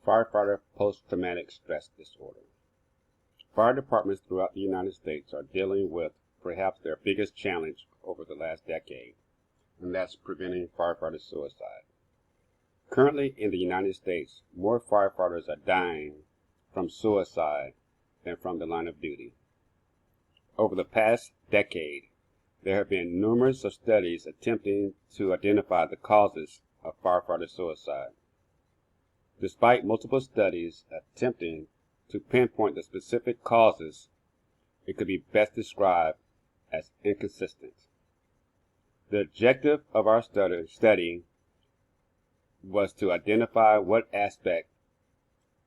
firefighter post-traumatic stress disorder. Fire departments throughout the United States are dealing with perhaps their biggest challenge over the last decade, and that's preventing firefighter suicide. Currently in the United States, more firefighters are dying from suicide than from the line of duty. Over the past decade, there have been numerous studies attempting to identify the causes of firefighter suicide. Despite multiple studies attempting to pinpoint the specific causes, it could be best described as inconsistent. The objective of our study was to identify what aspect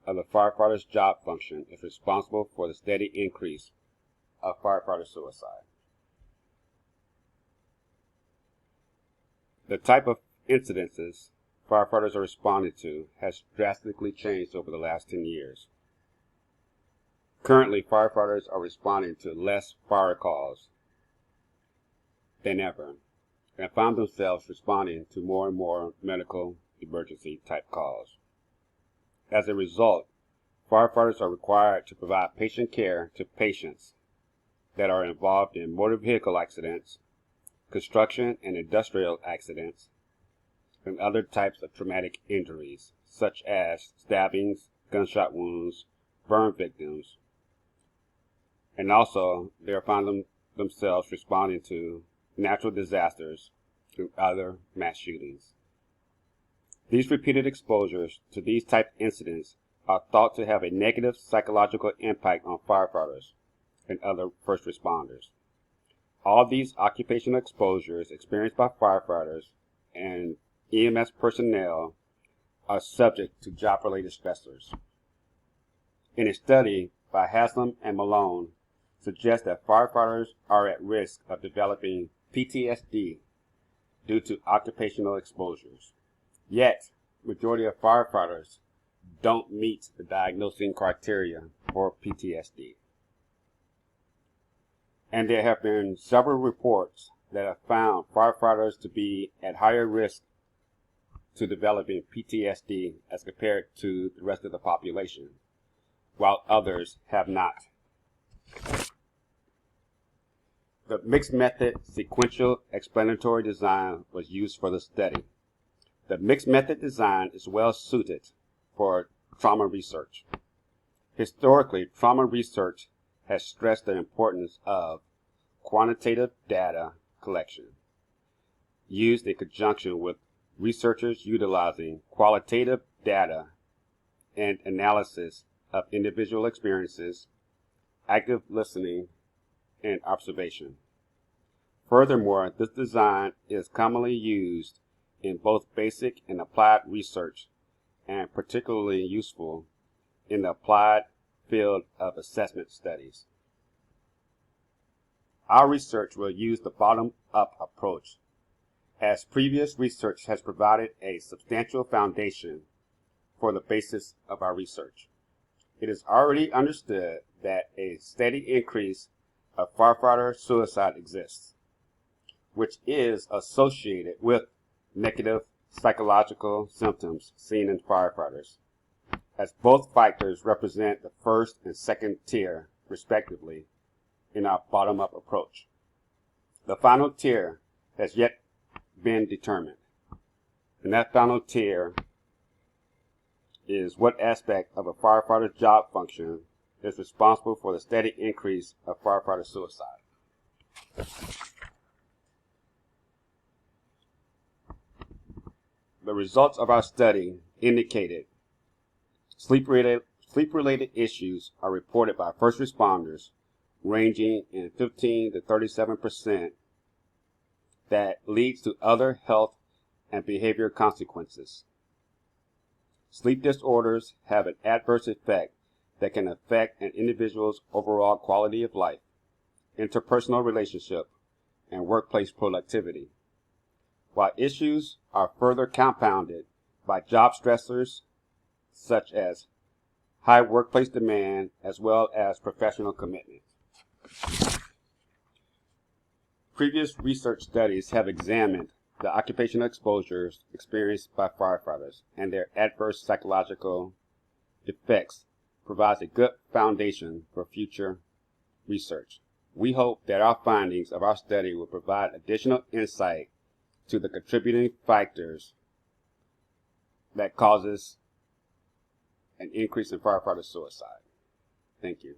of the firefighter's job function is responsible for the steady increase of firefighter suicide. The type of incidences firefighters are responding to has drastically changed over the last 10 years. Currently, firefighters are responding to less fire calls than ever and found themselves responding to more and more medical emergency type calls. As a result, firefighters are required to provide patient care to patients that are involved in motor vehicle accidents, construction and industrial accidents, and other types of traumatic injuries, such as stabbings, gunshot wounds, burn victims, and also they are finding themselves responding to natural disasters and other mass shootings. These repeated exposures to these type incidents are thought to have a negative psychological impact on firefighters and other first responders. All these occupational exposures experienced by firefighters and EMS personnel are subject to job-related stressors. In a study by Haslam and Malone suggests that firefighters are at risk of developing PTSD due to occupational exposures. Yet, majority of firefighters don't meet the diagnosing criteria for PTSD. And there have been several reports that have found firefighters to be at higher risk to developing PTSD as compared to the rest of the population, while others have not. The mixed method sequential explanatory design was used for the study. The mixed method design is well suited for trauma research. Historically, trauma research has stressed the importance of quantitative data collection, used in conjunction with researchers utilizing qualitative data and analysis of individual experiences, active listening, and observation. Furthermore, this design is commonly used in both basic and applied research, and particularly useful in the applied field of assessment studies. Our research will use the bottom-up approach, as previous research has provided a substantial foundation for the basis of our research. It is already understood that a steady increase of firefighter suicide exists, which is associated with negative psychological symptoms seen in firefighters, as both factors represent the first and second tier, respectively, in our bottom-up approach. The final tier has yet been determined, and that final tier is what aspect of a firefighter's job function is responsible for the steady increase of firefighter suicide. The results of our study indicated sleep-related issues are reported by first responders ranging in 15 to 37% that leads to other health and behavior consequences. Sleep disorders have an adverse effect that can affect an individual's overall quality of life, interpersonal relationship, and workplace productivity, while issues are further compounded by job stressors such as high workplace demand as well as professional commitment. Previous research studies have examined the occupational exposures experienced by firefighters and their adverse psychological effects provides a good foundation for future research. We hope that our findings of our study will provide additional insight to the contributing factors that causes an increase in firefighter suicide. Thank you.